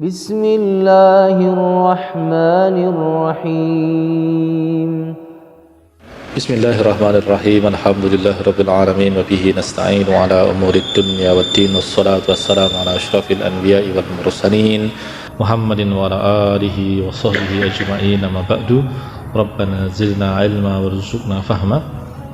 بسم الله الرحمن الرحيم بسم الله الرحمن الرحيم الحمد لله رب العالمين وبه نستعين على أمور الدنيا والدين والصلاة والسلام على أشرف الأنبياء والمرسلين محمد وعلى آله وصحبه أجمعين أما بعد ربنا زدنا علما وارزقنا فهما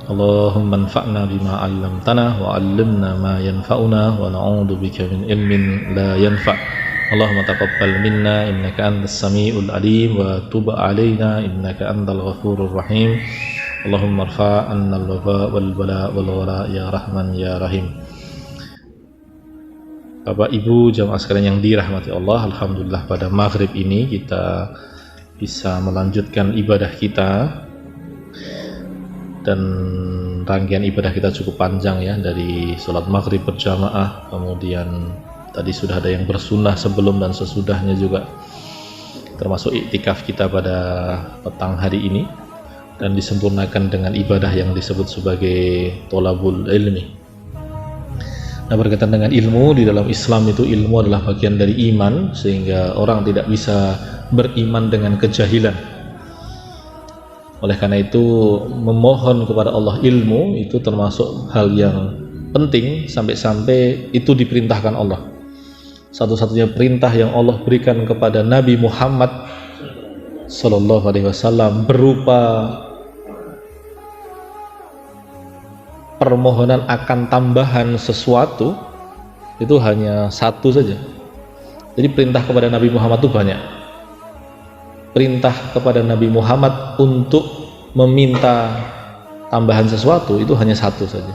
اللهم انفعنا بما علمتنا وعلمنا ما ينفعنا ونعوذ بك من علم لا ينفع اللهم تقبل منا إنك أنت السميع العليم وتب علينا إنك أنت الغفور الرحيم اللهم ارفع عنا الوباء والبلاء والغلاء ya Rahman ya Rahim. Bapak Ibu jamaah sekalian yang dirahmati Allah, alhamdulillah pada maghrib ini kita bisa melanjutkan ibadah kita, dan rangkaian ibadah kita cukup panjang ya, dari sholat maghrib berjamaah, kemudian tadi sudah ada yang bersunnah sebelum dan sesudahnya juga, termasuk iktikaf kita pada petang hari ini, dan disempurnakan dengan ibadah yang disebut sebagai tolabul ilmi. Nah, berkaitan dengan ilmu, di dalam Islam itu ilmu adalah bagian dari iman, sehingga orang tidak bisa beriman dengan kejahilan. Oleh karena itu, memohon kepada Allah ilmu itu termasuk hal yang penting, sampai-sampai itu diperintahkan Allah. Satu-satunya perintah yang Allah berikan kepada Nabi Muhammad Sallallahu Alaihi Wasallam berupa permohonan akan tambahan sesuatu itu hanya satu saja. Jadi perintah kepada Nabi Muhammad itu banyak. Perintah kepada Nabi Muhammad untuk meminta tambahan sesuatu itu hanya satu saja,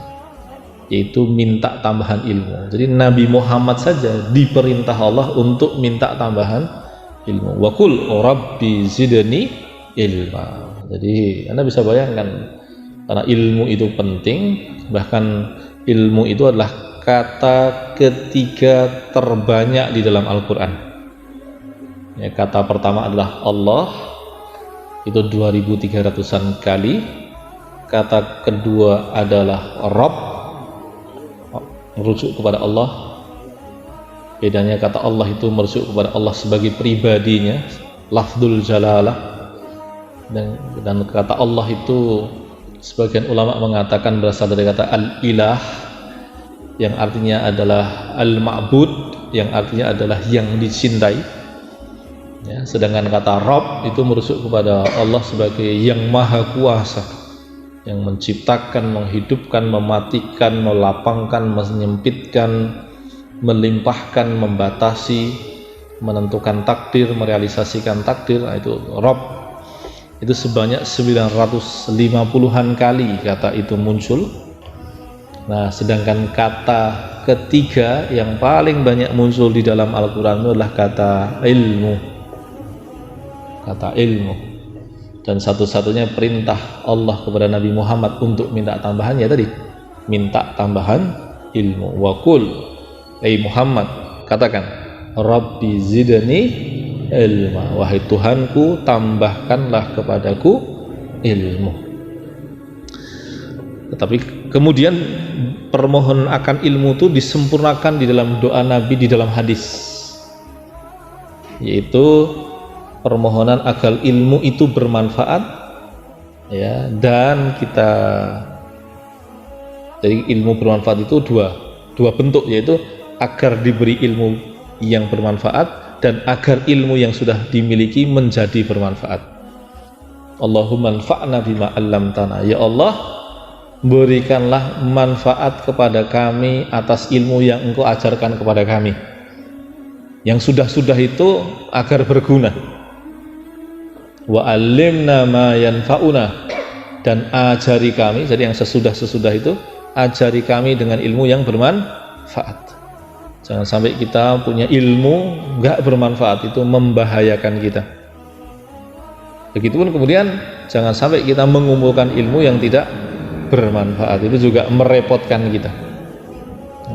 yaitu minta tambahan ilmu. Jadi Nabi Muhammad saja diperintah Allah untuk minta tambahan ilmu. Wa qul rabbi zidni ilma. Jadi Anda bisa bayangkan, karena ilmu itu penting, bahkan ilmu itu adalah kata ketiga terbanyak di dalam Al-Quran. Ya, kata pertama adalah Allah, itu 2300-an kali. Kata kedua adalah Rabb, merujuk kepada Allah. Bedanya kata Allah itu merujuk kepada Allah sebagai pribadinya, lafzul jalalah, dan kata Allah itu sebagian ulama mengatakan berasal dari kata al-ilah, yang artinya adalah al-ma'bud, yang artinya adalah yang dicintai ya. Sedangkan kata Rabb itu merujuk kepada Allah sebagai yang maha kuasa, yang menciptakan, menghidupkan, mematikan, melapangkan, menyempitkan, melimpahkan, membatasi, menentukan takdir, merealisasikan takdir. Nah, itu Rabb. Itu sebanyak 950-an kali kata itu muncul. Nah, sedangkan kata ketiga yang paling banyak muncul di dalam Al-Quran itu adalah kata ilmu. Kata ilmu. Dan satu-satunya perintah Allah kepada Nabi Muhammad untuk minta tambahan ya tadi, minta tambahan ilmu. Wa qul, Muhammad, katakan, Rabbi zidni ilma, wahai Tuhanku, tambahkanlah kepadaku ilmu. Tetapi kemudian permohonan akan ilmu itu disempurnakan di dalam doa Nabi, di dalam hadis, yaitu permohonan agar ilmu itu bermanfaat ya, dan kita, jadi ilmu bermanfaat itu dua bentuk, yaitu agar diberi ilmu yang bermanfaat dan agar ilmu yang sudah dimiliki menjadi bermanfaat. Allahumma anfa'na bima 'allamtana, ya Allah, berikanlah manfaat kepada kami atas ilmu yang Engkau ajarkan kepada kami. Yang sudah-sudah itu agar berguna. Wa 'allimna ma yanfa'una, dan ajari kami, jadi yang sesudah-sesudah itu ajari kami dengan ilmu yang bermanfaat. Jangan sampai kita punya ilmu nggak bermanfaat, itu membahayakan kita. Begitupun kemudian jangan sampai kita mengumpulkan ilmu yang tidak bermanfaat, itu juga merepotkan kita.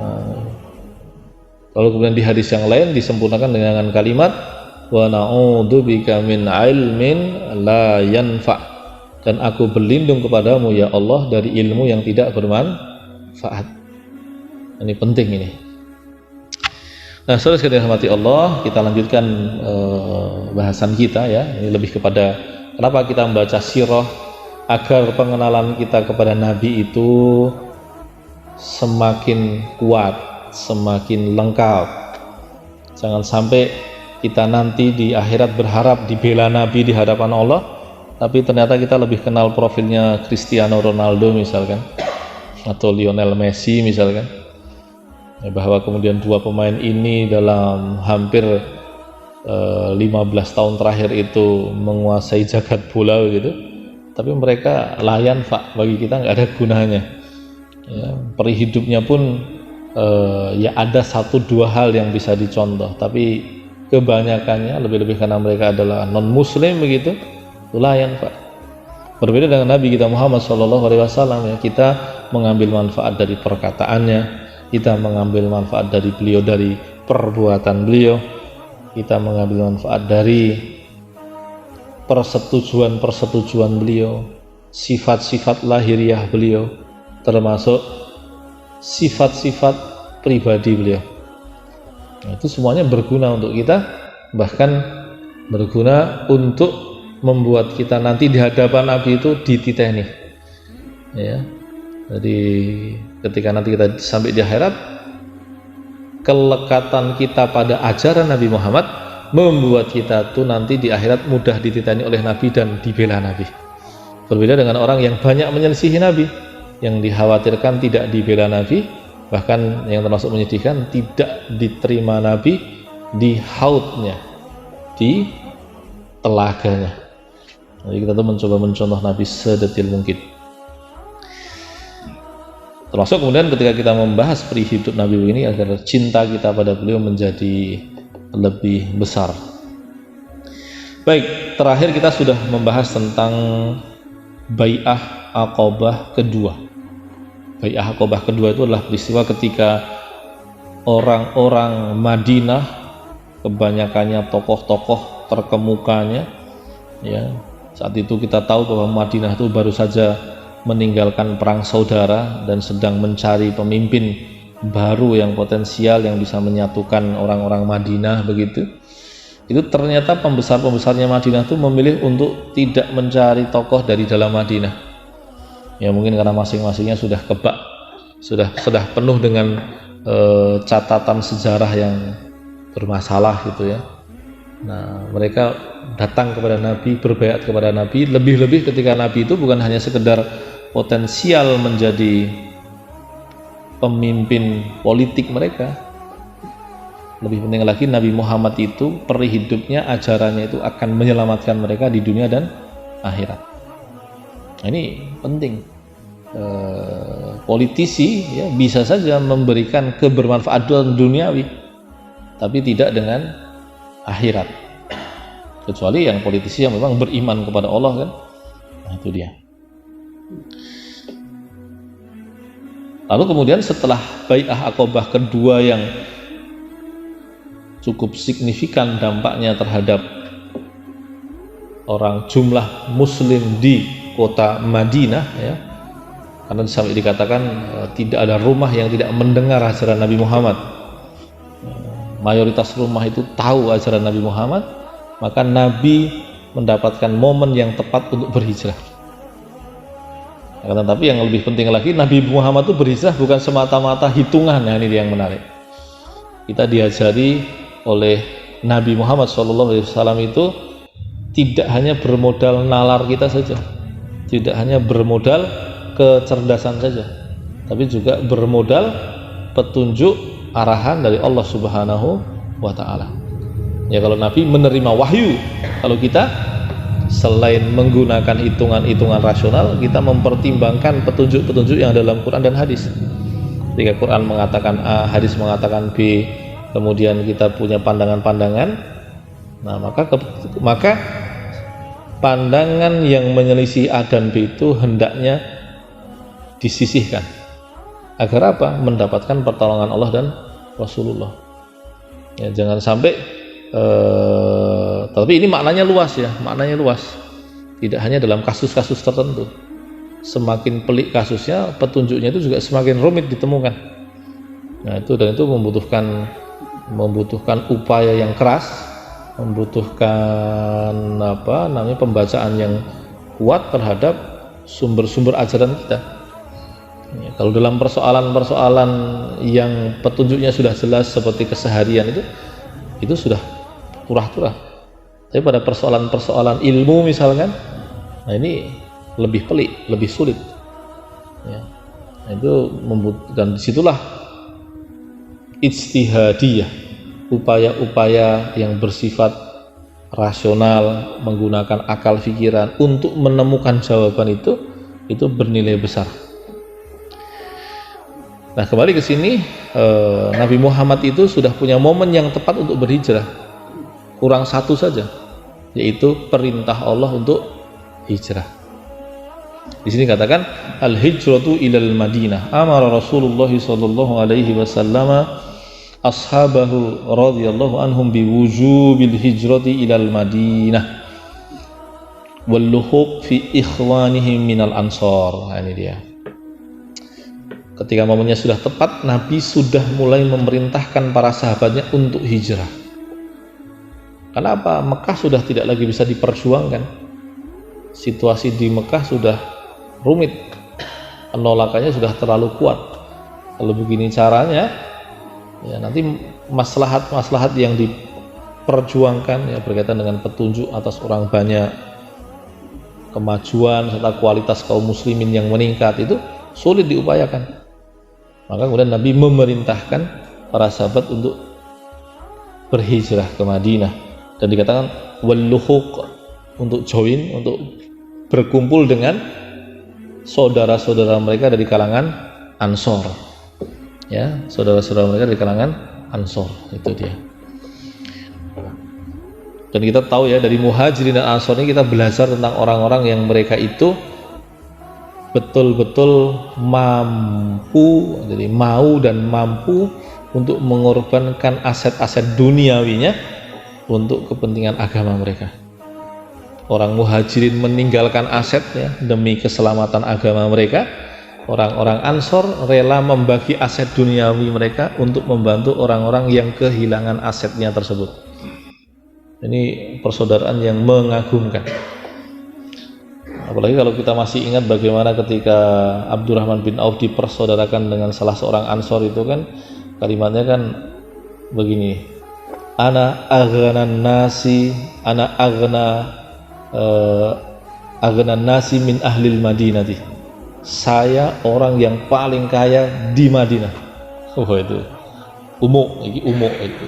Nah, lalu kemudian di hadis yang lain disempurnakan dengan kalimat wa na'udzubika min ilmin la yanfa', dan aku berlindung kepadamu ya Allah dari ilmu yang tidak bermanfaat. Ini penting ini. Nah, saudara sekalian dirahmati Allah, kita lanjutkan bahasan kita ya. Ini lebih kepada kenapa kita membaca sirah, agar pengenalan kita kepada Nabi itu semakin kuat, semakin lengkap. Jangan sampai kita nanti di akhirat berharap dibela Nabi di hadapan Allah, tapi ternyata kita lebih kenal profilnya Cristiano Ronaldo misalkan, atau Lionel Messi misalkan, ya, bahwa kemudian dua pemain ini dalam hampir 15 tahun terakhir itu menguasai jagat bola gitu, tapi mereka layan Pak, bagi kita nggak ada gunanya ya. Peri hidupnya pun ya ada 1-2 hal yang bisa dicontoh, tapi kebanyakannya lebih-lebih karena mereka adalah non muslim begitu, layan Pak. Berbeda dengan Nabi kita Muhammad SAW ya, kita mengambil manfaat dari perkataannya, kita mengambil manfaat dari beliau, dari perbuatan beliau, kita mengambil manfaat dari persetujuan beliau, sifat-sifat lahiriah beliau, termasuk sifat-sifat pribadi beliau. Nah, itu semuanya berguna untuk kita, bahkan berguna untuk membuat kita nanti di hadapan Nabi itu dititeni ya. Jadi ketika nanti kita sampai di akhirat, kelekatan kita pada ajaran Nabi Muhammad membuat kita tuh nanti di akhirat mudah dititeni oleh Nabi dan dibela Nabi. Berbeda dengan orang yang banyak menyelisihi Nabi, yang dikhawatirkan tidak dibela Nabi, bahkan yang termasuk menyedihkan tidak diterima Nabi di haudnya, di telaganya. Jadi kita tuh mencoba mencontoh Nabi sedetil mungkin. Termasuk kemudian ketika kita membahas peri hidup Nabi ini, agar cinta kita pada beliau menjadi lebih besar. Baik, terakhir kita sudah membahas tentang Bai'ah Aqabah kedua. Bai'ah Aqabah kedua itu adalah peristiwa ketika orang-orang Madinah, kebanyakannya tokoh-tokoh terkemukanya ya, saat itu kita tahu bahwa Madinah itu baru saja meninggalkan perang saudara dan sedang mencari pemimpin baru yang potensial yang bisa menyatukan orang-orang Madinah begitu. Itu ternyata pembesar-pembesarnya Madinah itu memilih untuk tidak mencari tokoh dari dalam Madinah. Ya mungkin karena masing-masingnya sudah kebak, sudah penuh dengan catatan sejarah yang bermasalah gitu ya. Nah, mereka datang kepada Nabi, berbaiat kepada Nabi, lebih-lebih ketika Nabi itu bukan hanya sekedar potensial menjadi pemimpin politik mereka. Lebih penting lagi, Nabi Muhammad itu peri hidupnya, ajarannya itu akan menyelamatkan mereka di dunia dan akhirat. Nah, ini penting. Politisi ya bisa saja memberikan kebermanfaatan duniawi, tapi tidak dengan akhirat, kecuali yang politisi yang memang beriman kepada Allah kan. Nah, itu dia. Lalu kemudian setelah Bai'ah Aqabah kedua yang cukup signifikan dampaknya terhadap orang jumlah muslim di kota Madinah ya, karena sampai dikatakan tidak ada rumah yang tidak mendengar ajaran Nabi Muhammad. Mayoritas rumah itu tahu ajaran Nabi Muhammad, maka Nabi mendapatkan momen yang tepat untuk berhijrah. Tetapi yang lebih penting lagi, Nabi Muhammad itu berhijrah bukan semata-mata hitungan. Nah, ini yang menarik. Kita diajari oleh Nabi Muhammad SAW itu tidak hanya bermodal nalar kita saja, tidak hanya bermodal kecerdasan saja, tapi juga bermodal petunjuk arahan dari Allah Subhanahu wa Ta'ala. Ya, kalau Nabi menerima wahyu, kalau kita selain menggunakan hitungan-hitungan rasional, kita mempertimbangkan petunjuk-petunjuk yang dalam Quran dan hadis. Ketika Quran mengatakan A, hadis mengatakan B, kemudian kita punya pandangan-pandangan, nah maka pandangan yang menyelisih A dan B itu hendaknya disisihkan. Agar apa? Mendapatkan pertolongan Allah dan Rasulullah. Ya, jangan sampai tapi ini maknanya luas ya, maknanya luas. Tidak hanya dalam kasus-kasus tertentu. Semakin pelik kasusnya, petunjuknya itu juga semakin rumit ditemukan. Nah, itu membutuhkan membutuhkan upaya yang keras, membutuhkan pembacaan yang kuat terhadap sumber-sumber ajaran kita. Ya, kalau dalam persoalan-persoalan yang petunjuknya sudah jelas seperti keseharian itu sudah turah-turah. Tapi pada persoalan-persoalan ilmu misalkan, nah ini lebih pelik, lebih sulit. Ya, nah itu dan disitulah ijtihadiyah, upaya-upaya yang bersifat rasional, menggunakan akal pikiran untuk menemukan jawaban itu bernilai besar. Nah, kembali ke sini, Nabi Muhammad itu sudah punya momen yang tepat untuk berhijrah. Kurang satu saja, yaitu perintah Allah untuk hijrah. Di sini katakan al-hijratu ilal Madinah. Amara Rasulullah sallallahu alaihi wasallam ashabahu radhiyallahu anhum biwujubil hijrati ilal Madinah wal luhuq fi ikhwanihim minal ansar. Nah, ini dia. Ketika momennya sudah tepat, Nabi sudah mulai memerintahkan para sahabatnya untuk hijrah. Kenapa? Mekah sudah tidak lagi bisa diperjuangkan. Situasi di Mekah sudah rumit, penolakannya sudah terlalu kuat. Kalau begini caranya, ya nanti maslahat-maslahat yang diperjuangkan ya berkaitan dengan petunjuk atas orang banyak, kemajuan serta kualitas kaum muslimin yang meningkat itu sulit diupayakan. Maka kemudian Nabi memerintahkan para sahabat untuk berhijrah ke Madinah, dan dikatakan wal-luhuq, untuk join, untuk berkumpul dengan saudara-saudara mereka dari kalangan Ansor. Ya, saudara-saudara mereka dari kalangan Ansor, itu dia. Dan kita tahu ya, dari Muhajirin dan Ansor ini kita belajar tentang orang-orang yang mereka itu betul-betul mampu, jadi mau dan mampu untuk mengorbankan aset-aset duniawinya untuk kepentingan agama mereka. Orang Muhajirin meninggalkan asetnya demi keselamatan agama mereka. Orang-orang Ansor rela membagi aset duniawi mereka untuk membantu orang-orang yang kehilangan asetnya tersebut. Ini persaudaraan yang mengagumkan. Apalagi kalau kita masih ingat bagaimana ketika Abdurrahman bin Auf dipersaudarakan dengan salah seorang Ansor, itu kan kalimatnya kan begini, ana aghnan nasi min ahlil Madinati, saya orang yang paling kaya di Madinah. Itu umuk itu.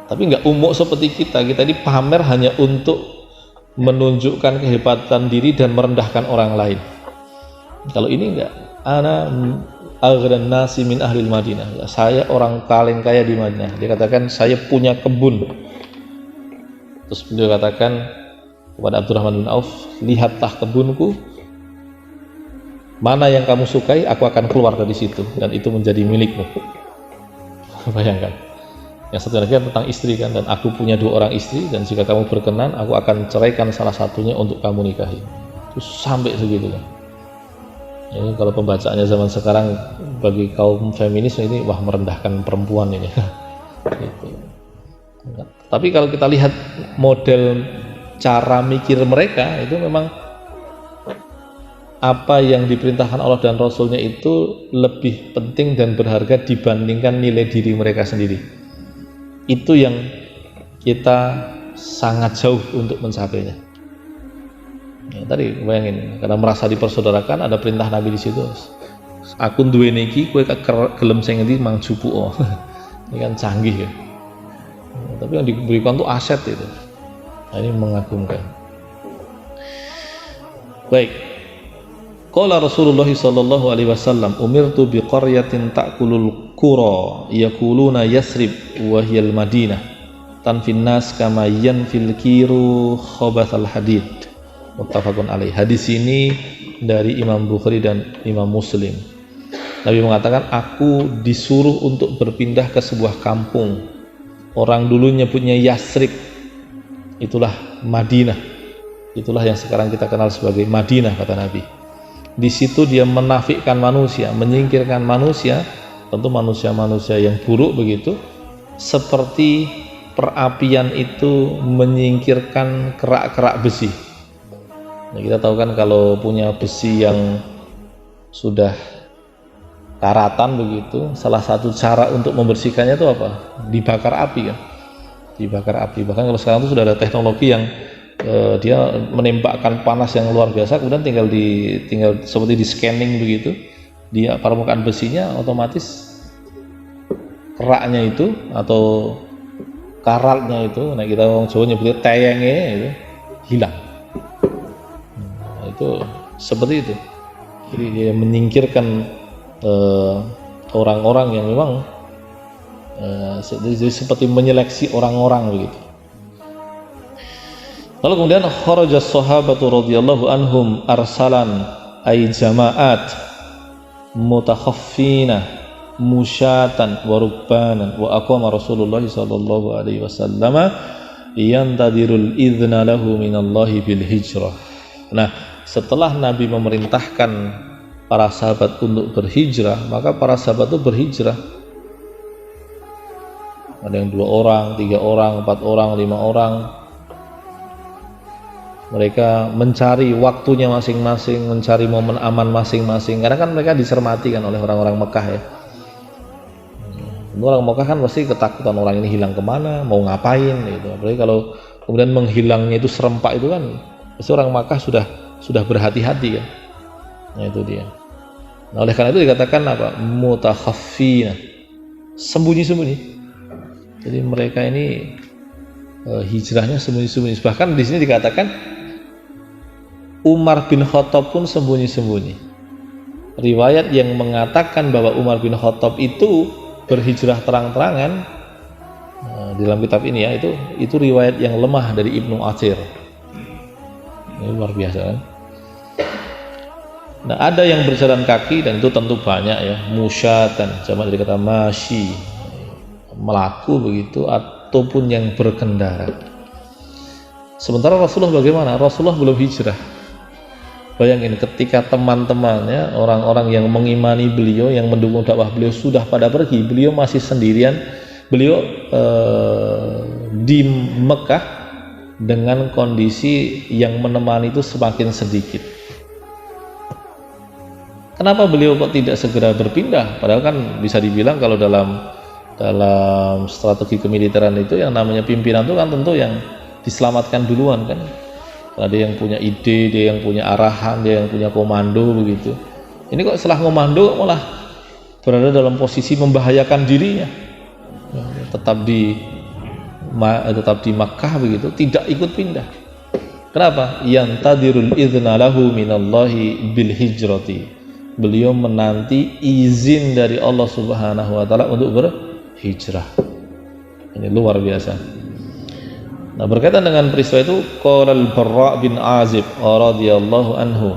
Tapi nggak umuk seperti kita ini pamer hanya untuk menunjukkan kehebatan diri dan merendahkan orang lain. Kalau ini enggak, ana aghnan nasi min ahlil Madinah, saya orang paling kaya di Madinah. Dia katakan saya punya kebun. Terus beliau katakan kepada Abdurrahman bin Auf, lihatlah kebunku, mana yang kamu sukai aku akan keluar dari situ dan itu menjadi milikmu. Bayangkan. Yang satu lagi tentang istri kan, dan aku punya 2 orang istri, dan jika kamu berkenan aku akan ceraikan salah satunya untuk kamu nikahi. Terus sampai segitu kan. Ini kalau pembacaannya zaman sekarang bagi kaum feminis ini wah merendahkan perempuan ini. Gitu. Tapi kalau kita lihat model cara mikir mereka, itu memang apa yang diperintahkan Allah dan Rasulnya itu lebih penting dan berharga dibandingkan nilai diri mereka sendiri. Itu yang kita sangat jauh untuk mencapainya. Ya, tadi bayangin, karena merasa dipersaudarakan, ada perintah Nabi di situ. Aku duwe niki, kowe gelem sing ngendi mang jupuk. Oh. Ini kan canggih ya. Tapi yang diberikan tuh aset itu. Nah, ini mengagumkan. Baik. Qala Rasulullah sallallahu alaihi wasallam, umirtu biqaryatin ta'kulul qura yaquluna Yasrib wa hiyal Madinah tanfin nas kama yanfil kiru khabathal hadid. Muttafaqun alaih. Hadis ini dari Imam Bukhari dan Imam Muslim. Nabi mengatakan, aku disuruh untuk berpindah ke sebuah kampung. Orang dulu nyebutnya Yasrib, itulah Madinah. Itulah yang sekarang kita kenal sebagai Madinah, kata Nabi. Di situ dia menafikkan manusia, menyingkirkan manusia, tentu manusia-manusia yang buruk begitu, seperti perapian itu menyingkirkan kerak-kerak besi. Nah, kita tahu kan kalau punya besi yang sudah karatan begitu, salah satu cara untuk membersihkannya itu apa? Dibakar api kan? Dibakar api. Bahkan kalau sekarang itu sudah ada teknologi yang dia menembakkan panas yang luar biasa, kemudian tinggal seperti di scanning begitu, dia permukaan besinya otomatis keraknya itu atau karatnya itu, nah kita orang Jawa nyebutnya teyenge itu hilang. Nah, itu seperti itu. Jadi dia menyingkirkan orang-orang yang memang jadi seperti menyeleksi orang-orang begitu. Lalu kemudian kharajas sahabatu radhiyallahu anhum arsalan ay jama'at mutakhaffina musyatan wa rukbanan wa aqama Rasulullah sallallahu alaihi wasallam yantadirul idzna lahu minallahi bil hijrah. Nah, setelah Nabi memerintahkan para sahabat untuk berhijrah, maka para sahabat itu berhijrah. Ada yang 2 orang, 3 orang, 4 orang, 5 orang. Mereka mencari waktunya masing-masing, mencari momen aman masing-masing, karena kan mereka dicermati kan oleh orang-orang Mekah ya. Orang Mekah kan pasti ketakutan orang ini hilang kemana, mau ngapain gitu. Apalagi kalau kemudian menghilangnya itu serempak itu kan, pasti orang Mekah sudah berhati-hati kan. Nah itu dia. Nah oleh karena itu dikatakan apa? Mutakhaffina, sembunyi-sembunyi. Jadi mereka ini hijrahnya sembunyi-sembunyi. Bahkan di sini dikatakan Umar bin Khattab pun sembunyi-sembunyi. Riwayat yang mengatakan bahwa Umar bin Khattab itu berhijrah terang-terangan di dalam kitab ini ya, itu riwayat yang lemah dari Ibnu Athir. Ini luar biasa kan. Nah ada yang berjalan kaki dan itu tentu banyak ya, musyatan, jamak dari kata masyi, melaku begitu, ataupun yang berkendara. Sementara Rasulullah bagaimana? Rasulullah belum hijrah. Bayangin ketika teman-temannya, orang-orang yang mengimani beliau, yang mendukung dakwah beliau sudah pada pergi, beliau masih sendirian. Beliau di Mekah dengan kondisi yang menemani itu semakin sedikit. Kenapa beliau kok tidak segera berpindah? Padahal kan bisa dibilang kalau dalam strategi kemiliteran itu yang namanya pimpinan itu kan tentu yang diselamatkan duluan kan. Ada yang punya ide, dia yang punya arahan, dia yang punya komando begitu. Ini kok setelah komando malah berada dalam posisi membahayakan dirinya. Tetap di Makkah begitu, tidak ikut pindah. Kenapa? Yantadirul idzna lahu minallahi bil hijrati. Beliau menanti izin dari Allah Subhanahu wa taala untuk berhijrah. Ini luar biasa. Nah, berkaitan dengan peristiwa itu, qala al-Barra bin Azib radhiyallahu anhu.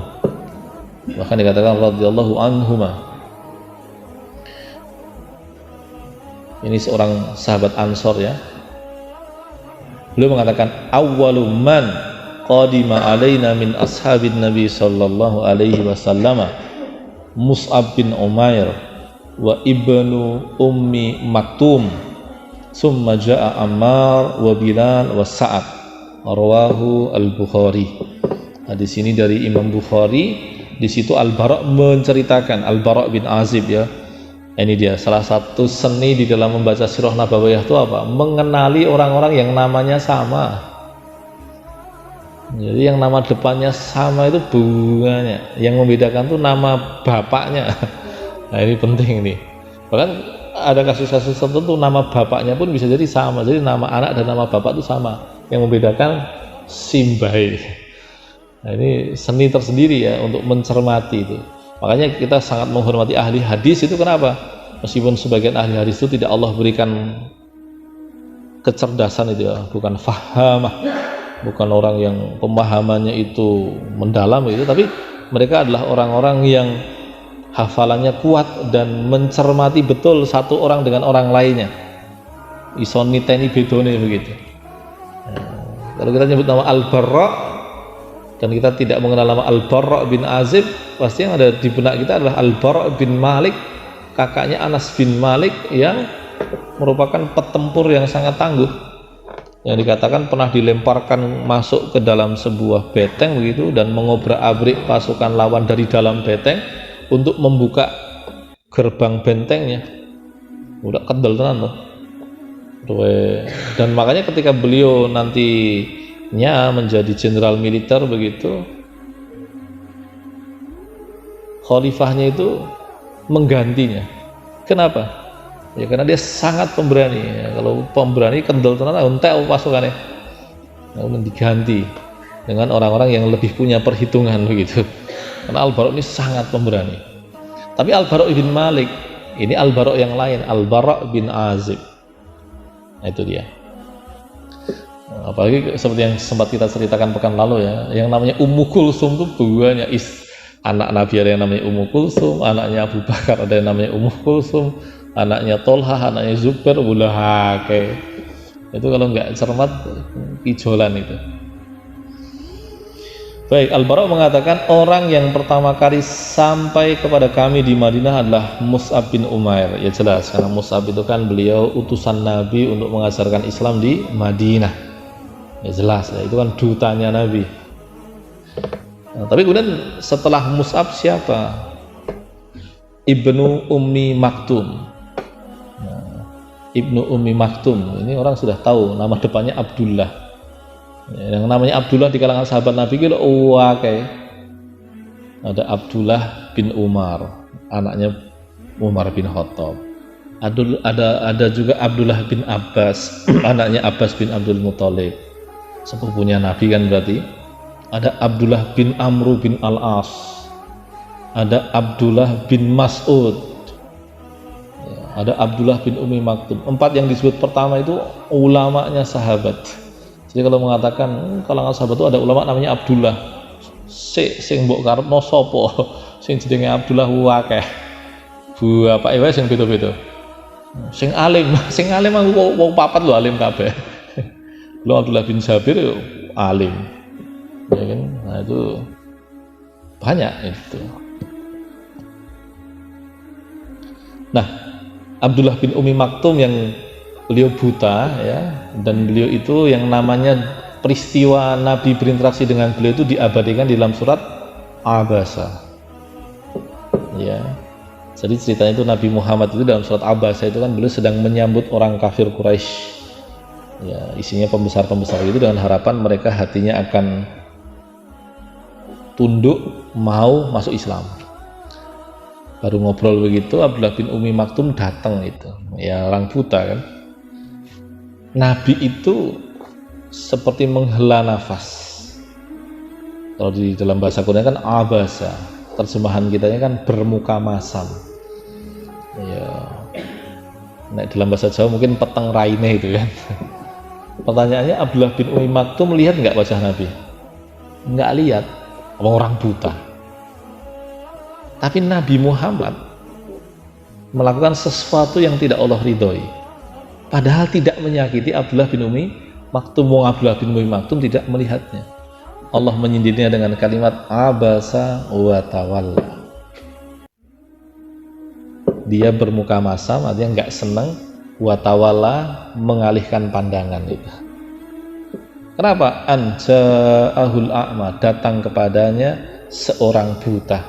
Bahkan dikatakan radhiyallahu anhuma. Ini seorang sahabat Ansor ya. Beliau mengatakan awwalu man qadima alaina min ashabin Nabi sallallahu alaihi wasallam Mus'ab bin Umair wa ibnu Ummi Maktum. Summa ja'a Ammar wa Bilal wa Sa'ad, rawahu Al-Bukhari. Nah, di sini dari Imam Bukhari, di situ Al-Bara menceritakan, Al-Bara bin Azib ya. Ini dia salah satu seni di dalam membaca sirah nabawiyah itu apa? Mengenali orang-orang yang namanya sama. Jadi yang nama depannya sama itu bunganya. Yang membedakan tuh nama bapaknya. Nah, ini penting nih. Bahkan ada kasus-kasus tertentu nama bapaknya pun bisa jadi sama, jadi nama anak dan nama bapak itu sama, yang membedakan simbai. Nah ini seni tersendiri ya untuk mencermati itu. Makanya kita sangat menghormati ahli hadis itu. Kenapa? Meskipun sebagian ahli hadis itu tidak Allah berikan kecerdasan itu ya, bukan fahamah, bukan orang yang pemahamannya itu mendalam itu, tapi mereka adalah orang-orang yang hafalannya kuat dan mencermati betul satu orang dengan orang lainnya. Iso niteni bedone begitu. Nah, kalau kita nyebut nama Al-Barra dan kita tidak mengenal nama Al-Barra bin Azib, pasti yang ada di benak kita adalah Al-Barra bin Malik, kakaknya Anas bin Malik yang merupakan petempur yang sangat tangguh, yang dikatakan pernah dilemparkan masuk ke dalam sebuah beteng begitu dan mengobrak-abrik pasukan lawan dari dalam beteng untuk membuka gerbang bentengnya. Udah kendel tenan loh. Dan makanya ketika beliau nantinya menjadi jenderal militer begitu, khalifahnya itu menggantinya. Kenapa? Ya karena dia sangat pemberani ya. Kalau pemberani kendel tenan entek pasukannya. Namun diganti dengan orang-orang yang lebih punya perhitungan begitu. Karena Al-Bara' ini sangat pemberani. Tapi Al-Bara' bin Malik ini Al-Bara' yang lain, Al-Bara' bin Azib. Nah, itu dia. Apalagi seperti yang sempat kita ceritakan pekan lalu ya, yang namanya Ummu Kulsum itu banyak anak Nabi, ada yang namanya Ummu Kulsum, anaknya Abu Bakar ada yang namanya Ummu Kulsum, anaknya Tolha, anaknya Zubair, Bulahake. Itu kalau nggak cermat ijolan itu. Baik, Al-Bara' mengatakan orang yang pertama kali sampai kepada kami di Madinah adalah Mus'ab bin Umair. Ya jelas, karena Mus'ab itu kan beliau utusan Nabi untuk mengajarkan Islam di Madinah. Ya jelas, ya, itu kan dutanya Nabi. Nah, tapi kemudian setelah Mus'ab siapa? Ibnu Ummi Maktum. Nah, Ibnu Ummi Maktum ini orang sudah tahu, nama depannya Abdullah. Yang namanya Abdullah di kalangan sahabat Nabi itu kayak ada Abdullah bin Umar, anaknya Umar bin Khattab. Ada juga Abdullah bin Abbas, anaknya Abbas bin Abdul Muthalib, sepupunya Nabi kan berarti. Ada Abdullah bin Amru bin Al-As, ada Abdullah bin Mas'ud, ada Abdullah bin Ummi Maktum. 4 yang disebut pertama itu ulamanya sahabat. Jadi kalau mengatakan kalangan sahabat itu ada ulama namanya Abdullah, sing mbok karepno sapa, sing jenenge Abdullah akeh. Bu apa wae sing beda-beda. Sing alim aku wong papat lho alim kabeh. Lho Abdullah bin Jabir yo alim. Ya kan? Nah itu banyak itu. Nah, Abdullah bin Ummi Maktum yang beliau buta ya, dan beliau itu yang namanya peristiwa Nabi berinteraksi dengan beliau itu diabadikan di dalam surat Abasa ya. Jadi ceritanya itu Nabi Muhammad itu dalam surat Abasa itu kan beliau sedang menyambut orang kafir Quraisy ya, isinya pembesar-pembesar itu dengan harapan mereka hatinya akan tunduk mau masuk Islam. Baru ngobrol begitu Abdullah bin Ummi Maktum datang itu ya, orang buta kan. Nabi itu seperti menghela nafas. Kalau di dalam bahasa Quran kan abasa, terjemahan kitanya kan bermuka masam. Ya. Nah, dalam bahasa Jawa mungkin peteng raine itu kan. Pertanyaannya Abdullah bin Ummi Maktum melihat nggak wajah Nabi? Nggak lihat, orang buta. Tapi Nabi Muhammad melakukan sesuatu yang tidak Allah ridhoi. Padahal tidak menyakiti Abdullah bin Ummi Maktum. Abdullah bin Ummi Maktum tidak melihatnya. Allah menyindirnya dengan kalimat abasa wa tawalla. Dia bermuka masam, artinya nggak senang, wa tawalla mengalihkan pandangan itu. Kenapa? Anja'ahul a'ma, datang kepadanya seorang buta.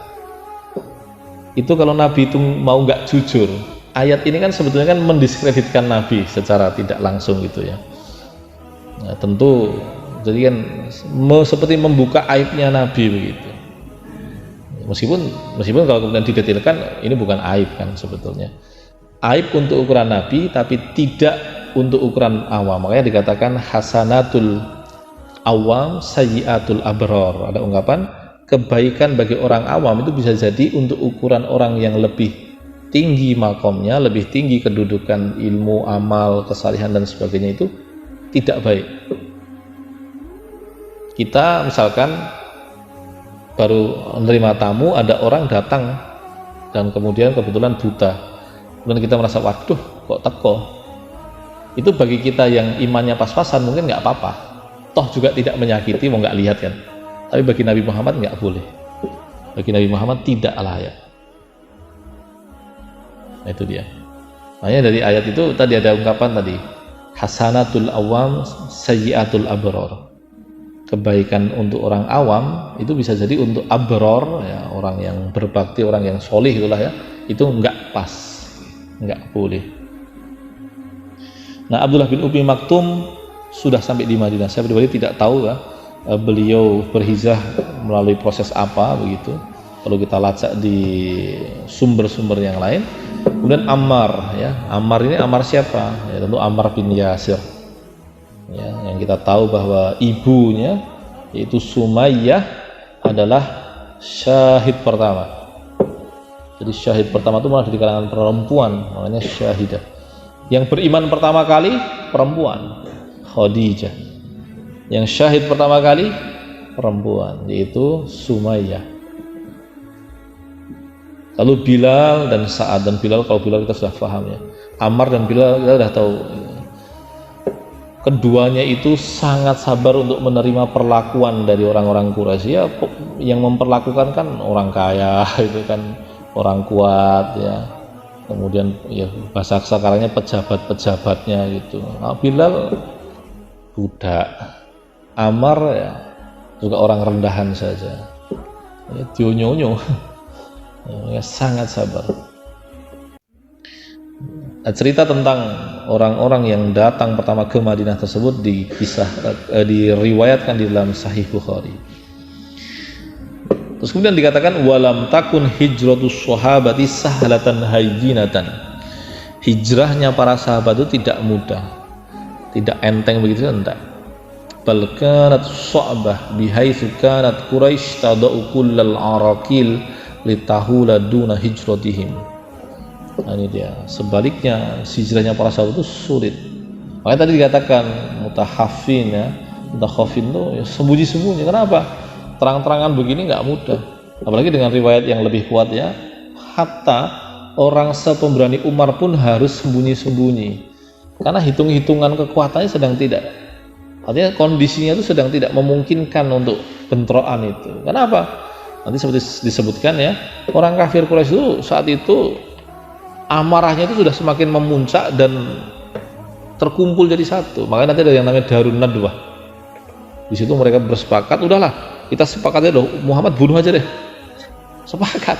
Itu kalau Nabi itu mau nggak jujur, ayat ini kan sebetulnya kan mendiskreditkan Nabi secara tidak langsung gitu ya. Nah, tentu jadi kan seperti membuka aibnya Nabi begitu. Meskipun kalau kemudian didetailkan ini bukan aib kan sebetulnya. Aib untuk ukuran Nabi tapi tidak untuk ukuran awam. Makanya dikatakan hasanatul awam sayyiatul abrar. Ada ungkapan kebaikan bagi orang awam itu bisa jadi untuk ukuran orang yang lebih tinggi makomnya, lebih tinggi kedudukan ilmu, amal, kesalihan dan sebagainya itu tidak baik. Kita misalkan baru menerima tamu, ada orang datang dan kemudian kebetulan buta, kemudian kita merasa waduh kok teko, itu bagi kita yang imannya pas-pasan mungkin nggak apa-apa, toh juga tidak menyakiti, mau nggak lihat kan. Tapi bagi Nabi Muhammad nggak boleh, bagi Nabi Muhammad tidak layak. Nah, itu dia. Makanya dari ayat itu tadi ada ungkapan tadi, hasanatul awam sayyiatul abror. Kebaikan untuk orang awam itu bisa jadi untuk abror, ya, orang yang berbakti, orang yang solih itulah ya, itu enggak pas, enggak boleh. Nah, Abdullah bin Umi Maktum sudah sampai di Madinah. Saya pribadi tidak tahu ya, beliau berhijrah melalui proses apa begitu. Kalau kita lacak di sumber-sumber yang lain. Kemudian Ammar, ya, Ammar ini Ammar siapa? Ya, tentu Ammar bin Yasir. Ya, yang kita tahu bahwa ibunya yaitu Sumayyah adalah syahid pertama. Jadi syahid pertama itu malah di kalangan perempuan, makanya syahidah. Yang beriman pertama kali perempuan, Khadijah. Yang syahid pertama kali perempuan, yaitu Sumayyah. Lalu Bilal dan Sa'ad. Dan Bilal, kalau Bilal kita sudah paham ya, Ammar dan Bilal kita sudah tahu. Keduanya itu sangat sabar untuk menerima perlakuan dari orang-orang Quraisy. Ya, yang memperlakukan kan orang kaya, itu kan orang kuat ya. Kemudian ya bahasa sekarangnya pejabat-pejabatnya gitu. Nah, Bilal budak, Ammar ya juga orang rendahan saja. Ya, dionyo-nyo. Ya, sangat sabar. Nah, cerita tentang orang-orang yang datang pertama ke Madinah tersebut diriwayatkan di dalam Sahih Bukhari. Terus kemudian dikatakan walam takun hijratus sahabati sahlatan hayyinatan. Hijrahnya para sahabat itu tidak mudah, tidak enteng begitu, enggak. Bal kanat sa'bah bihaitsu kanat Quraisy tadau kullal arakil litahula duna hijratihim. Nah, ini dia. Sebaliknya hijrahnya para sahabat itu sulit. Makanya tadi dikatakan mutakhafin ya, mutakhafin itu ya, sembunyi-sembunyi. Kenapa? Terang-terangan begini nggak mudah. Apalagi dengan riwayat yang lebih kuat ya, hatta orang sepemberani Umar pun harus sembunyi-sembunyi. Karena hitung-hitungan kekuatannya sedang tidak. Artinya kondisinya itu sedang tidak memungkinkan untuk bentrokan itu. Kenapa? Nanti seperti disebutkan ya, orang kafir Quraisy itu saat itu amarahnya itu sudah semakin memuncak dan terkumpul jadi satu. Makanya nanti ada yang namanya Darun Nadwah. Di situ mereka bersepakat, udahlah kita sepakat aja, Muhammad bunuh aja deh. Sepakat.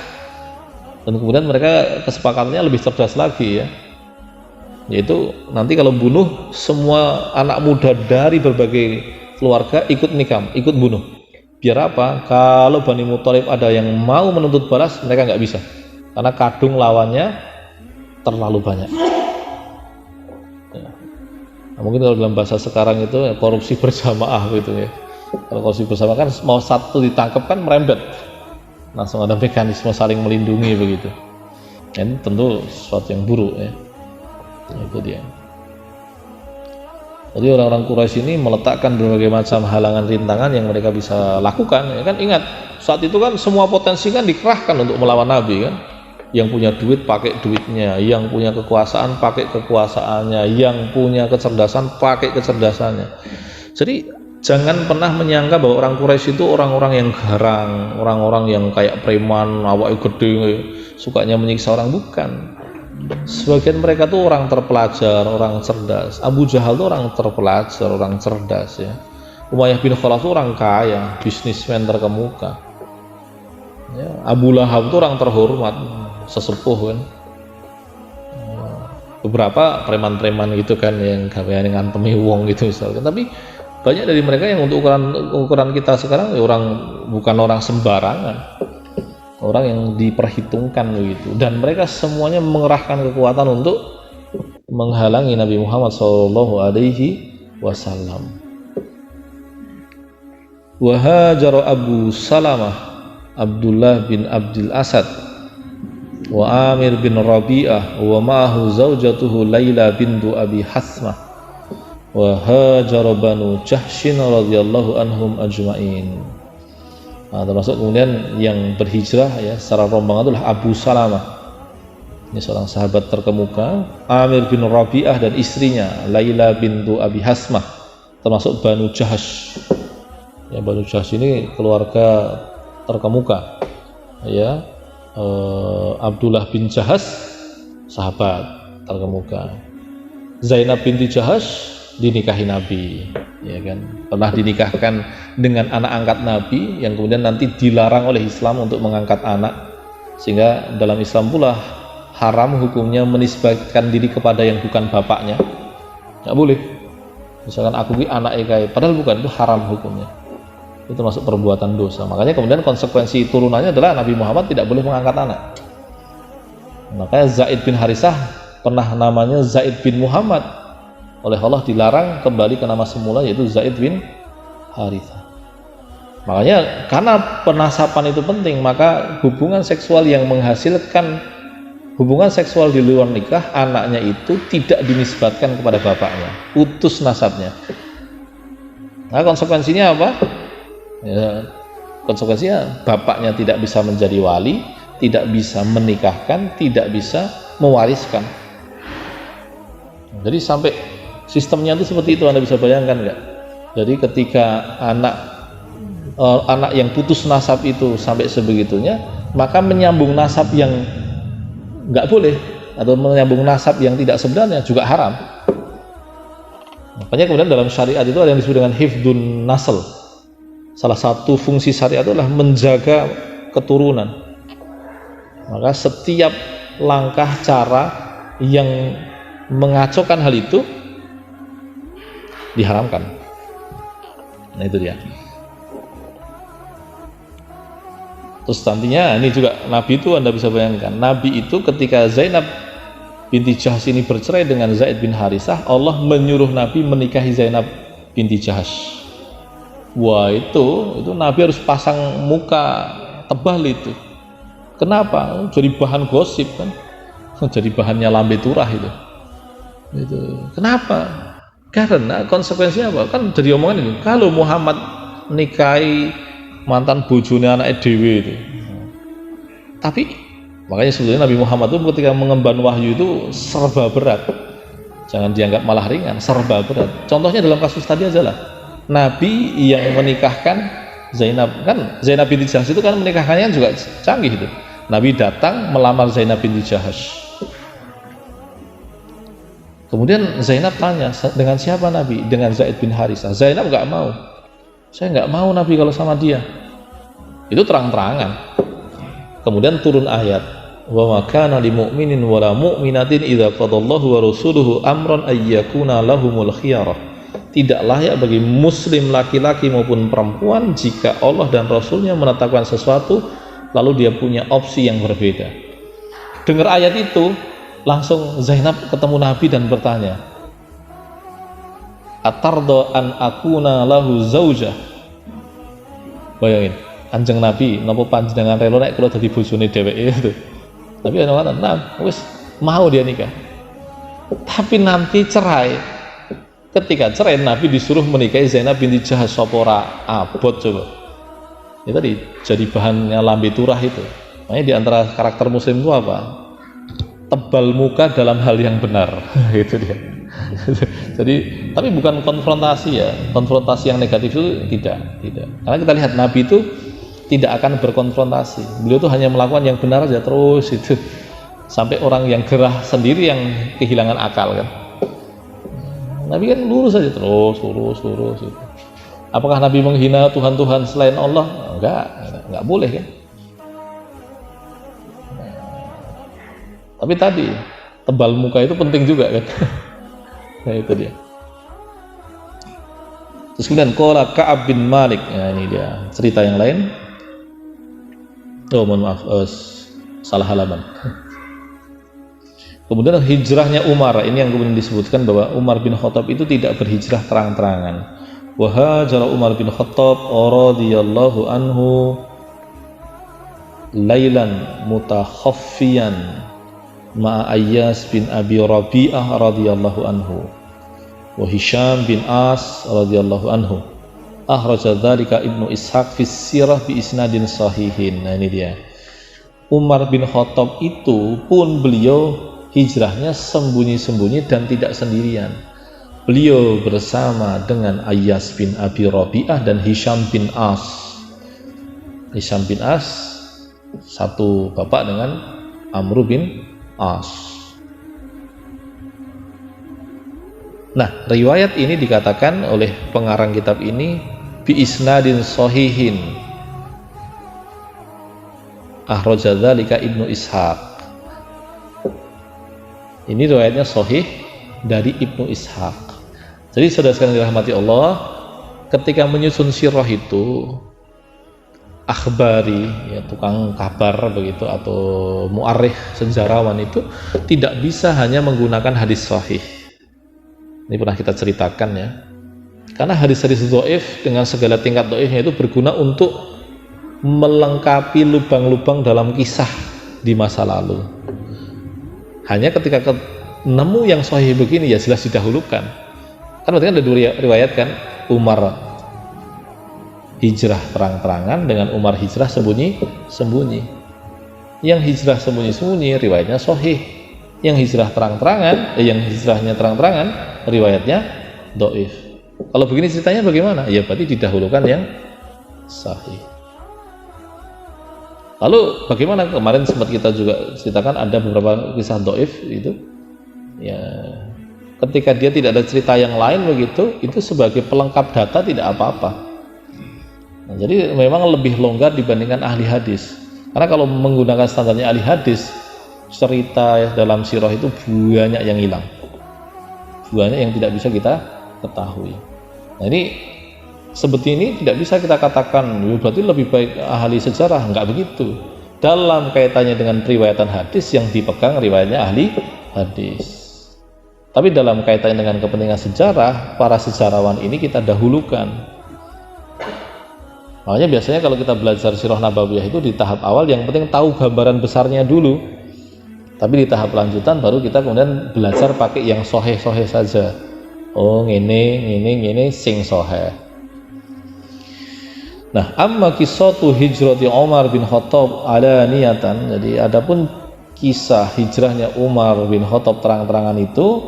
Dan kemudian mereka kesepakatannya lebih cerdas lagi ya, yaitu nanti kalau bunuh semua anak muda dari berbagai keluarga ikut nikam, ikut bunuh. Biar apa? Kalau Bani Muthalib ada yang mau menuntut balas, mereka nggak bisa, karena kadung lawannya terlalu banyak. Ya. Nah, mungkin kalau dalam bahasa sekarang itu ya, korupsi berjamaah gitu ya. Kalau korupsi bersama kan mau satu ditangkap kan merembet, langsung ada mekanisme saling melindungi begitu. Ini tentu sesuatu yang buruk ya. Itu dia. Jadi orang-orang Quraisy ini meletakkan berbagai macam halangan rintangan yang mereka bisa lakukan. Ya kan, ingat saat itu kan semua potensi kan dikerahkan untuk melawan Nabi kan. Yang punya duit pakai duitnya, yang punya kekuasaan pakai kekuasaannya, yang punya kecerdasan pakai kecerdasannya. Jadi jangan pernah menyangka bahwa orang Quraisy itu orang-orang yang garang, orang-orang yang kayak preman, awake gede, sukanya menyiksa orang, bukan. Sebagian mereka tuh orang terpelajar, orang cerdas. Abu Jahal tuh orang terpelajar, orang cerdas ya. Umayyah bin Khalaf tuh orang kaya, bisnismen terkemuka. Ya, Abu Lahab tuh orang terhormat, sesepuh kan. Beberapa preman-preman gitu kan yang gaweane ngantemi wong gitu misalkan. Tapi banyak dari mereka yang untuk ukuran kita sekarang ya bukan orang sembarangan. Orang yang diperhitungkan begitu, dan mereka semuanya mengerahkan kekuatan untuk menghalangi Nabi Muhammad SAW. Wa hajara Abu Salamah Abdullah bin Abdul Asad wa Amir bin Rabi'ah wa ma'ahu zaujatuhu Laila bintu Abi Hasmah wa hajara Banu Jahshin radhiyallahu anhum ajma'in. Nah, termasuk kemudian yang berhijrah ya secara rombongan adalah Abu Salamah, ini seorang sahabat terkemuka, Amir bin Rabi'ah dan istrinya Laila bintu Abi Hasmah, termasuk Banu Jahsh. Ya, Banu Jahsh ini keluarga terkemuka ya. Abdullah bin Jahsh sahabat, terkemuka. Zainab binti Jahash dinikahi Nabi, ya kan, pernah dinikahkan dengan anak angkat Nabi yang kemudian nanti dilarang oleh Islam untuk mengangkat anak, sehingga dalam Islam pula haram hukumnya menisbatkan diri kepada yang bukan bapaknya, nggak boleh. Misalkan aku ini anak Ekai, padahal bukan, itu haram hukumnya, itu masuk perbuatan dosa. Makanya kemudian konsekuensi turunannya adalah Nabi Muhammad tidak boleh mengangkat anak. Makanya Zaid bin Harisah pernah namanya Zaid bin Muhammad, oleh Allah dilarang kembali ke nama semula yaitu Zaid bin Harithah. Makanya karena penasapan itu penting, maka hubungan seksual yang menghasilkan hubungan seksual di luar nikah, anaknya itu tidak dinisbatkan kepada bapaknya, putus nasabnya. Nah, konsekuensinya apa? Ya, konsekuensinya bapaknya tidak bisa menjadi wali, tidak bisa menikahkan, tidak bisa mewariskan. Jadi sampai sistemnya itu seperti itu, Anda bisa bayangkan nggak? Jadi ketika anak yang putus nasab itu sampai sebegitunya, maka menyambung nasab yang nggak boleh atau menyambung nasab yang tidak sebenarnya juga haram. Makanya kemudian dalam syariat itu ada yang disebut dengan hifdun nasl. Salah satu fungsi syariat itu adalah menjaga keturunan. Maka setiap langkah cara yang mengacaukan hal itu diharamkan. Nah itu dia. Terus nantinya ini juga Nabi itu, Anda bisa bayangkan, Nabi itu ketika Zainab binti Jahash ini bercerai dengan Zaid bin Harisah, Allah menyuruh Nabi menikahi Zainab binti Jahash. Wah, itu Nabi harus pasang muka tebal itu. Kenapa? Jadi bahan gosip kan, jadi bahannya lambe turah itu. Kenapa? Karena konsekuensinya apa? Kan jadi omongan ini, kalau Muhammad nikahi mantan bojone anak dhewe itu. Tapi makanya sebetulnya Nabi Muhammad itu ketika mengemban wahyu itu serba berat. Jangan dianggap malah ringan, serba berat. Contohnya dalam kasus tadi aja lah. Nabi yang menikahkan Zainab, kan Zainab binti Jahash itu kan menikahkannya juga canggih itu. Nabi datang melamar Zainab binti Jahash. Kemudian Zainab tanya, dengan siapa Nabi? Dengan Zaid bin Harisah. Zainab nggak mau. Saya nggak mau Nabi kalau sama dia. Itu terang-terangan. Kemudian turun ayat, wa ma kana lil mu'minin wala mu'minatin idza qadallahu wa rasuluhu amran ay yakuna lahumul khiyarah. Tidak layak bagi muslim laki-laki maupun perempuan jika Allah dan Rasulnya menetapkan sesuatu lalu dia punya opsi yang berbeda. Dengar ayat itu, langsung Zainab ketemu Nabi dan bertanya, atardo an akuna lahu zaujah. Bayangin, Kanjeng Nabi napa panjenengan rela nek kula dadi bojone dheweke itu. Tapi ana kata, "Nah, wis mau dia nikah." Tapi nanti cerai. Ketika cerai, Nabi disuruh menikahi Zainab binti Jahash, sapa ora abot coba. Itu tadi jadi bahannya lambe turah itu. Makanya di antara karakter muslim itu apa? Tebal muka dalam hal yang benar. Itu dia. Jadi, tapi bukan konfrontasi ya, konfrontasi yang negatif itu tidak. Karena kita lihat Nabi itu tidak akan berkonfrontasi. Beliau itu hanya melakukan yang benar aja terus itu, sampai orang yang gerah sendiri yang kehilangan akal kan. Nabi kan lurus aja terus, lurus itu. Apakah Nabi menghina Tuhan selain Allah? Enggak boleh kan. Tapi tadi tebal muka itu penting juga kan. Nah itu dia. Terus kemudian qala Ka'ab bin Malik. Nah ini dia cerita yang lain. Oh mohon maaf, salah halaman. Kemudian hijrahnya Umar, ini yang kemudian disebutkan bahwa Umar bin Khattab itu tidak berhijrah terang-terangan. Wa hajara Umar bin Khattab radhiyallahu anhu lailan mutakhaffiyan ma'a Ayyas bin Abi Rabi'ah radhiyallahu anhu wa Hisham bin As radhiyallahu anhu. Akhraja dzalika Ibnu Ishaq fi sirah bi isnadin sahihin. Nah ini dia. Umar bin Khattab itu pun beliau hijrahnya sembunyi-sembunyi dan tidak sendirian. Beliau bersama dengan Ayyas bin Abi Rabi'ah dan Hisham bin As. Hisham bin As satu bapak dengan Amr bin As. Nah, riwayat ini dikatakan oleh pengarang kitab ini bi isnadin sahihin akhraja dzalika Ibnu Ishaq. Ini riwayatnya sahih dari Ibnu Ishaq. Jadi saudara sekalian dirahmati Allah, ketika menyusun sirah itu akhbari, ya, tukang kabar begitu, atau muarikh, sejarawan itu tidak bisa hanya menggunakan hadis sahih. Ini pernah kita ceritakan ya, karena hadis-hadis dhaif dengan segala tingkat dhaifnya itu berguna untuk melengkapi lubang-lubang dalam kisah di masa lalu. Hanya ketika nemu yang sahih begini ya jelas didahulukan. Kan berarti kan ada dua riwayat kan, Umar hijrah terang-terangan dengan Umar hijrah sembunyi-sembunyi. Yang hijrah sembunyi-sembunyi riwayatnya sahih. Yang hijrah terang-terangan, yang hijrahnya terang-terangan riwayatnya dhaif. Kalau begini ceritanya bagaimana? Ya berarti didahulukan yang sahih. Lalu bagaimana, kemarin sempat kita juga ceritakan ada beberapa kisah dhaif itu ya, ketika dia tidak ada cerita yang lain begitu, itu sebagai pelengkap data tidak apa-apa. Nah, jadi memang lebih longgar dibandingkan ahli hadis, karena kalau menggunakan standarnya ahli hadis, cerita dalam sirah itu banyak yang hilang, banyak yang tidak bisa kita ketahui. Nah ini seperti ini tidak bisa kita katakan berarti lebih baik ahli sejarah, enggak begitu. Dalam kaitannya dengan periwayatan hadis yang dipegang riwayatnya ahli hadis, tapi dalam kaitannya dengan kepentingan sejarah, para sejarawan ini kita dahulukan. Makanya biasanya kalau kita belajar sirah nabawiyah itu di tahap awal yang penting tahu gambaran besarnya dulu, tapi di tahap lanjutan baru kita kemudian belajar pakai yang sahih-sahih saja. Oh ngene sing sahih. Nah, amma kisatu hijrati Umar bin Khattab ala niyatan. Jadi adapun kisah hijrahnya Umar bin Khattab terang-terangan itu,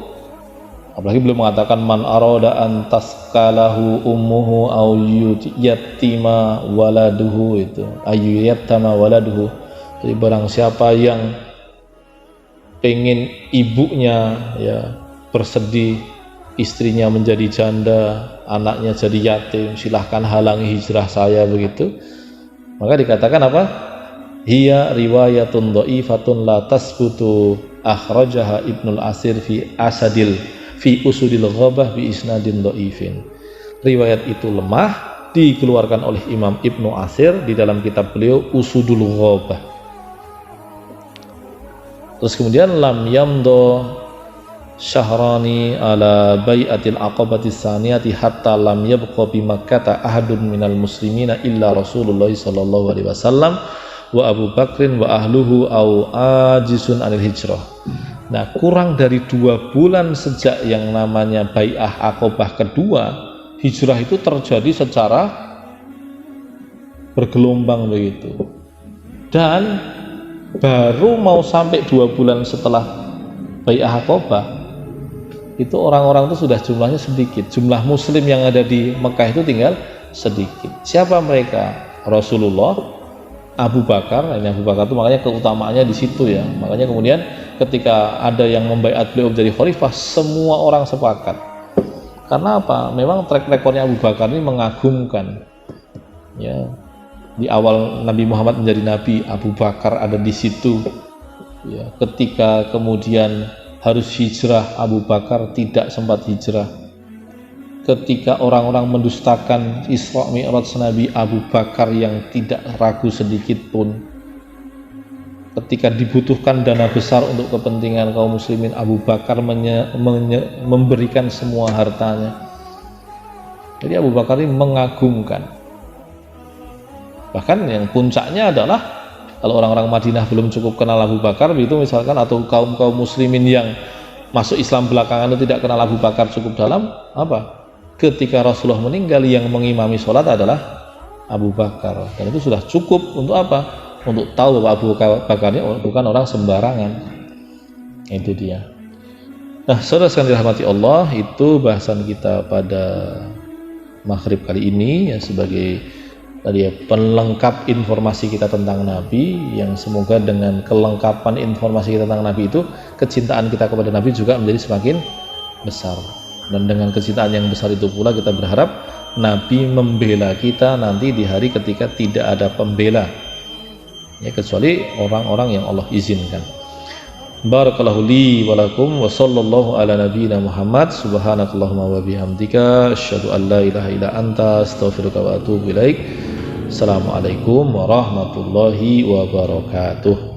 apalagi belum mengatakan man arada an taskalahu ummuhu au yatima waladuhu, itu ayyatama waladuhu. Jadi barang siapa yang pengen ibunya ya bersedih, istrinya menjadi janda, anaknya jadi yatim, silahkan halangi hijrah saya begitu. Maka dikatakan apa? Hiya riwayatun dha'ifatun la tasbutu akhrajaha Ibnul Asir fi usudil ghabah bi isnadin dha'ifin. Riwayat itu lemah dikeluarkan oleh Imam Ibnu Asir di dalam kitab beliau Usudul Ghabah. Terus kemudian lam yamdo syahrani ala bai'atil aqabati saniyati hatta lam yabqa bi Makkah ahadun minal muslimina illa Rasulullah sallallahu alaihi wasallam wa Abu Bakrin wa ahluhu au ajisun anil hijrah. Nah, kurang dari 2 bulan sejak yang namanya bai'ah Aqabah kedua, hijrah itu terjadi secara bergelombang begitu. Dan baru mau sampai 2 bulan setelah bai'ah Aqabah itu orang-orang itu sudah jumlahnya sedikit. Jumlah muslim yang ada di Mekah itu tinggal sedikit. Siapa mereka? Rasulullah, Abu Bakar. Ini Abu Bakar itu makanya keutamaannya di situ ya. Makanya kemudian ketika ada yang membaiat beliau menjadi khalifah, semua orang sepakat. Karena apa? Memang track recordnya Abu Bakar ini mengagumkan. Ya, di awal Nabi Muhammad menjadi nabi, Abu Bakar ada di situ. Ya, ketika kemudian harus hijrah, Abu Bakar tidak sempat hijrah. Ketika orang-orang mendustakan Isra Mi'raj Nabi, Abu Bakar yang tidak ragu sedikit pun. Ketika dibutuhkan dana besar untuk kepentingan kaum muslimin, Abu Bakar memberikan semua hartanya. Jadi Abu Bakar ini mengagumkan. Bahkan yang puncaknya adalah kalau orang-orang Madinah belum cukup kenal Abu Bakar begitu misalkan, atau kaum muslimin yang masuk Islam belakangan itu tidak kenal Abu Bakar cukup dalam, apa? Ketika Rasulullah meninggal yang mengimami sholat adalah Abu Bakar, dan itu sudah cukup untuk apa? Untuk tahu bahwa Abu Bakar ini bukan orang sembarangan. Itu dia. Nah, saudara sekalian dirahmati Allah, itu bahasan kita pada maghrib kali ini ya, sebagai tadi ya, pelengkap informasi kita tentang Nabi, yang semoga dengan kelengkapan informasi kita tentang Nabi itu kecintaan kita kepada Nabi juga menjadi semakin besar. Dan dengan kecintaan yang besar itu pula kita berharap Nabi membela kita nanti di hari ketika tidak ada pembela, ya, kecuali orang-orang yang Allah izinkan. Barakallahu li wa lakum wa sallallahu ala nabiyyina Muhammad. Subhanakallahumma wa bihamdika asyhadu an la ilaha illa anta astaghfiruka wa atubu ilaik. Assalamualaikum warahmatullahi wabarakatuh.